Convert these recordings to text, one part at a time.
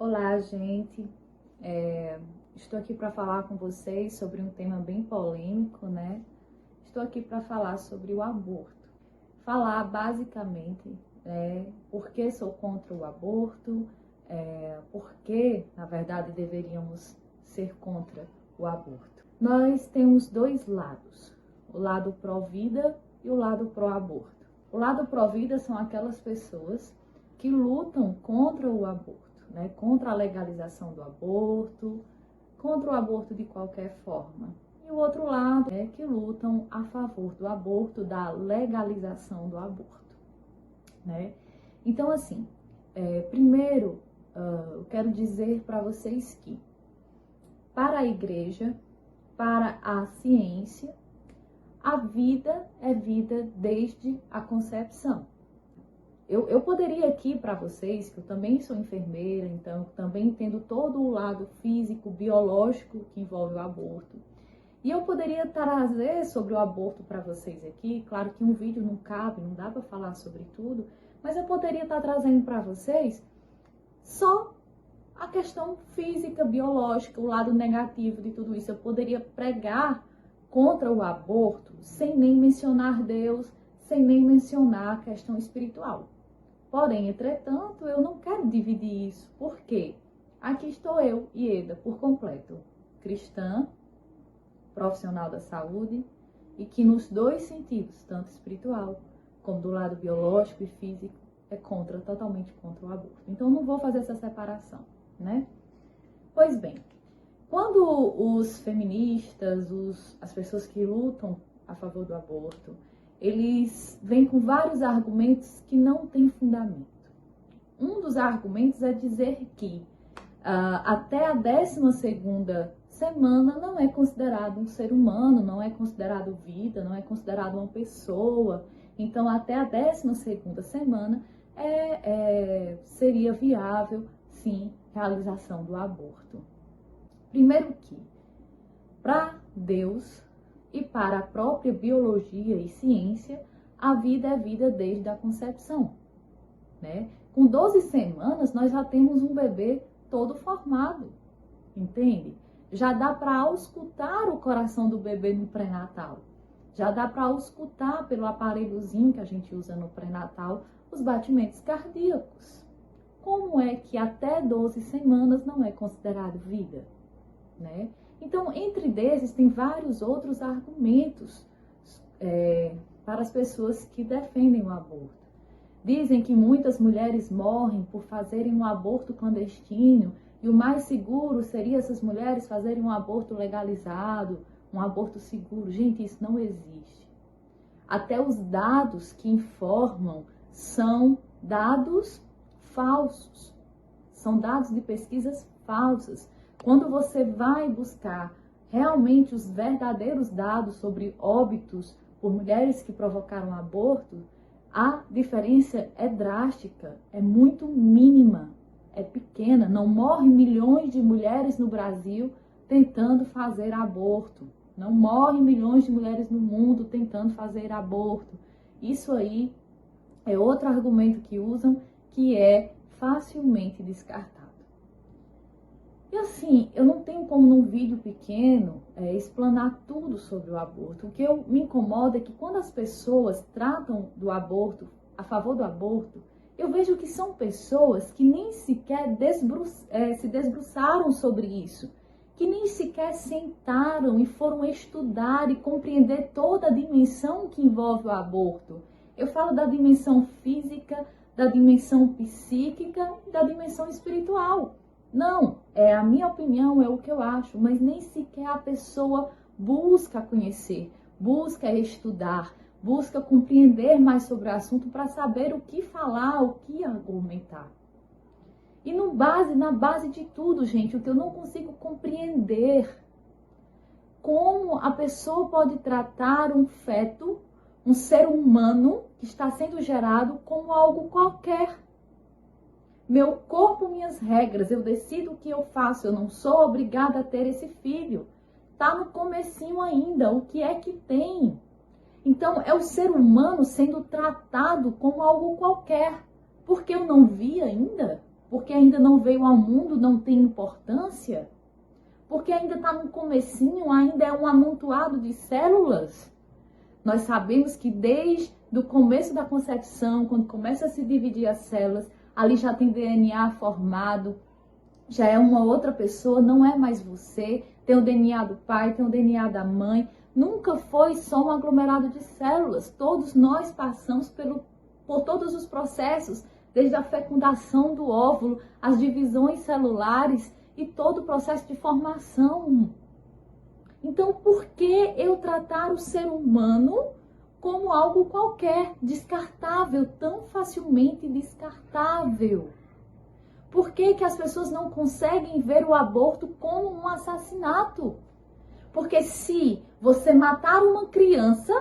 Olá, gente. Estou aqui para falar com vocês sobre um tema bem polêmico, né? Estou aqui para falar sobre o aborto. Falar basicamente por que sou contra o aborto, por que, na verdade, deveríamos ser contra o aborto. Nós temos dois lados, o lado pró-vida e o lado pró-aborto. O lado pró-vida são aquelas pessoas que lutam contra o aborto, né? Contra a legalização do aborto, contra o aborto de qualquer forma. E o outro lado é que lutam a favor do aborto, da legalização do aborto, né? Então, assim, primeiro, eu quero dizer para vocês que, para a igreja, para a ciência, a vida é vida desde a concepção. Eu poderia aqui para vocês, que eu também sou enfermeira, então também entendo todo o lado físico, biológico que envolve o aborto. E eu poderia trazer sobre o aborto para vocês aqui, claro que um vídeo não cabe, não dá para falar sobre tudo, mas eu poderia estar trazendo para vocês só a questão física, biológica, o lado negativo de tudo isso. Eu poderia pregar contra o aborto sem nem mencionar Deus, sem nem mencionar a questão espiritual. Porém, entretanto, eu não quero dividir isso. Por quê? Aqui estou eu, Ieda, por completo, cristã, profissional da saúde, e que nos dois sentidos, tanto espiritual como do lado biológico e físico, é totalmente contra o aborto. Então, não vou fazer essa separação, né? Pois bem, quando os feministas, as pessoas que lutam a favor do aborto, eles vêm com vários argumentos que não têm fundamento. Um dos argumentos é dizer que até a 12ª semana não é considerado um ser humano, não é considerado vida, não é considerado uma pessoa. Então, até a 12ª semana seria viável, sim, a realização do aborto. Primeiro que, para Deus e para a própria biologia e ciência, a vida é vida desde a concepção, né? Com 12 semanas, nós já temos um bebê todo formado, entende? Já dá para auscultar o coração do bebê no pré-natal. Já dá para auscultar pelo aparelhozinho que a gente usa no pré-natal os batimentos cardíacos. Como é que até 12 semanas não é considerado vida, né? Então, entre desses, tem vários outros argumentos para as pessoas que defendem o aborto. Dizem que muitas mulheres morrem por fazerem um aborto clandestino e o mais seguro seria essas mulheres fazerem um aborto legalizado, um aborto seguro. Gente, isso não existe. Até os dados que informam são dados falsos. São dados de pesquisas falsas. Quando você vai buscar realmente os verdadeiros dados sobre óbitos por mulheres que provocaram aborto, a diferença é drástica, é muito mínima, é pequena. Não morrem milhões de mulheres no Brasil tentando fazer aborto. Não morrem milhões de mulheres no mundo tentando fazer aborto. Isso aí é outro argumento que usam, que é facilmente descartado. E assim, eu não tenho como num vídeo pequeno explanar tudo sobre o aborto. O que me incomoda é que quando as pessoas tratam do aborto, a favor do aborto, eu vejo que são pessoas que nem sequer se debruçaram sobre isso, que nem sequer sentaram e foram estudar e compreender toda a dimensão que envolve o aborto. Eu falo da dimensão física, da dimensão psíquica e da dimensão espiritual. Não, é a minha opinião, é o que eu acho, mas nem sequer a pessoa busca conhecer, busca estudar, busca compreender mais sobre o assunto para saber o que falar, o que argumentar. E na base de tudo, gente, o que eu não consigo compreender, como a pessoa pode tratar um feto, um ser humano que está sendo gerado como algo qualquer. Meu corpo, minhas regras, eu decido o que eu faço, eu não sou obrigada a ter esse filho. Tá no comecinho ainda, o que é que tem? Então, é o ser humano sendo tratado como algo qualquer, porque eu não vi ainda. Porque ainda não veio ao mundo, não tem importância? Porque ainda está no comecinho, ainda é um amontoado de células? Nós sabemos que desde o começo da concepção, quando começa a se dividir as células, ali já tem DNA formado, já é uma outra pessoa, não é mais você, tem o DNA do pai, tem o DNA da mãe, nunca foi só um aglomerado de células, todos nós passamos por todos os processos, desde a fecundação do óvulo, as divisões celulares e todo o processo de formação. Então, por que eu tratar o ser humano como algo qualquer, descartável, tão facilmente descartável? Por que as pessoas não conseguem ver o aborto como um assassinato? Porque se você matar uma criança,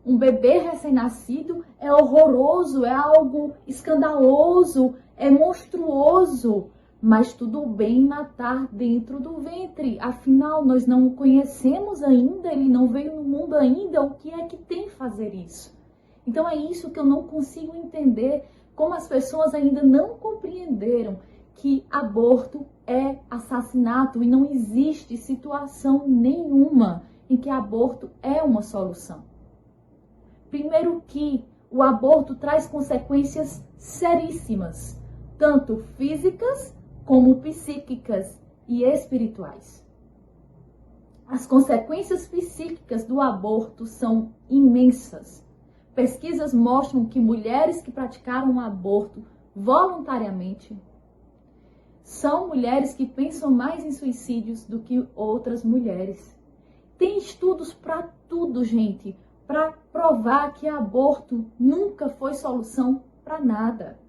um bebê recém-nascido, é horroroso, é algo escandaloso, é monstruoso. Mas tudo bem matar dentro do ventre. Afinal, nós não o conhecemos ainda, ele não veio no mundo ainda. O que é que tem fazer isso? Então é isso que eu não consigo entender. Como as pessoas ainda não compreenderam que aborto é assassinato e não existe situação nenhuma em que aborto é uma solução. Primeiro que o aborto traz consequências seríssimas, tanto físicas como psíquicas e espirituais. As consequências psíquicas do aborto são imensas. Pesquisas mostram que mulheres que praticaram o aborto voluntariamente são mulheres que pensam mais em suicídios do que outras mulheres. Tem estudos para tudo, gente, para provar que aborto nunca foi solução para nada.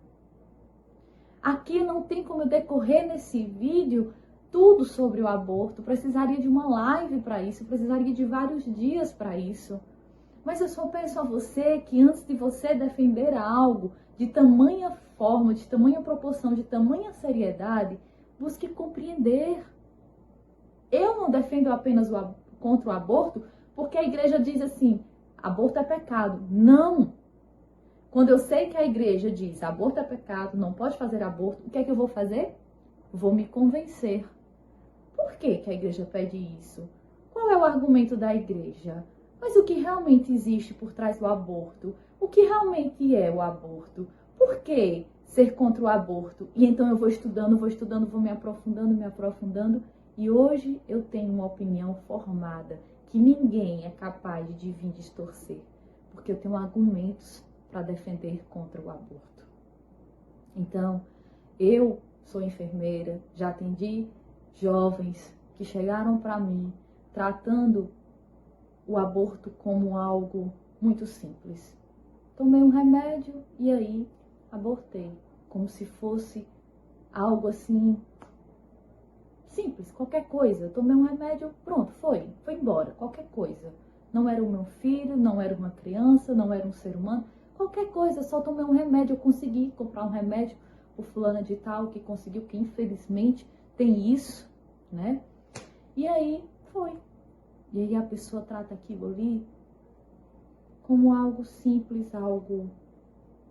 Aqui não tem como eu decorrer nesse vídeo tudo sobre o aborto. Precisaria de uma live para isso, precisaria de vários dias para isso. Mas eu só peço a você que antes de você defender algo de tamanha forma, de tamanha proporção, de tamanha seriedade, busque compreender. Eu não defendo apenas contra o aborto porque a igreja diz assim, aborto é pecado. Não! Quando eu sei que a igreja diz aborto é pecado, não pode fazer aborto, o que é que eu vou fazer? Vou me convencer. Por que a igreja pede isso? Qual é o argumento da igreja? Mas o que realmente existe por trás do aborto? O que realmente é o aborto? Por que ser contra o aborto? E então eu vou estudando, vou me aprofundando. E hoje eu tenho uma opinião formada que ninguém é capaz de vir distorcer. Porque eu tenho argumentos para defender contra o aborto. Então, eu sou enfermeira, já atendi jovens que chegaram para mim tratando o aborto como algo muito simples. Tomei um remédio e aí abortei, como se fosse algo assim simples, qualquer coisa. Tomei um remédio, pronto, foi embora, qualquer coisa. Não era o meu filho, não era uma criança, não era um ser humano, qualquer coisa, só tomei um remédio, eu consegui comprar um remédio por fulana de tal, que conseguiu, que infelizmente tem isso, né? E aí foi. E aí a pessoa trata aquilo ali como algo simples, algo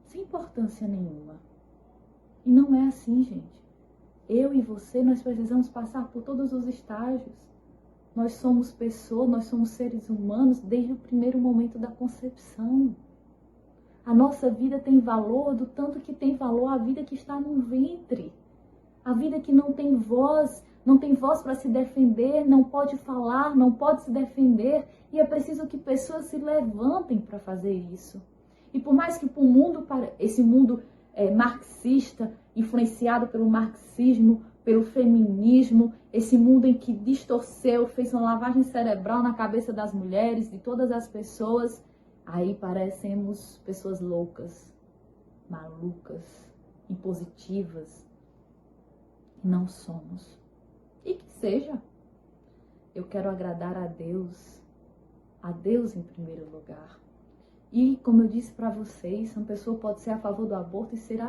sem importância nenhuma. E não é assim, gente. Eu e você, nós precisamos passar por todos os estágios. Nós somos pessoas, nós somos seres humanos desde o primeiro momento da concepção. A nossa vida tem valor do tanto que tem valor a vida que está no ventre. A vida que não tem voz para se defender, não pode falar, não pode se defender. E é preciso que pessoas se levantem para fazer isso. E por mais que esse mundo marxista, influenciado pelo marxismo, pelo feminismo, esse mundo em que distorceu, fez uma lavagem cerebral na cabeça das mulheres, de todas as pessoas, aí parecemos pessoas loucas, malucas, impositivas. Não somos. E que seja. Eu quero agradar a Deus em primeiro lugar. E, como eu disse para vocês, uma pessoa pode ser a favor do aborto e ser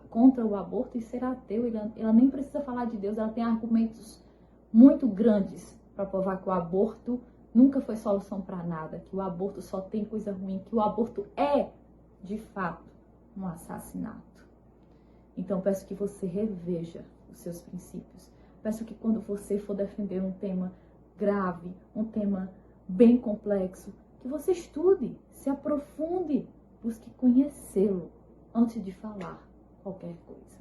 contra o aborto e ser ateu. Ela nem precisa falar de Deus, ela tem argumentos muito grandes para provar que o aborto nunca foi solução para nada, que o aborto só tem coisa ruim, que o aborto é, de fato, um assassinato. Então, peço que você reveja os seus princípios. Peço que quando você for defender um tema grave, um tema bem complexo, que você estude, se aprofunde, busque conhecê-lo antes de falar qualquer coisa.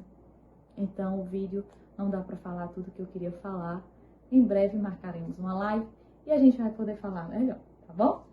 Então, o vídeo não dá para falar tudo que eu queria falar. Em breve marcaremos uma live e a gente vai poder falar melhor, tá bom?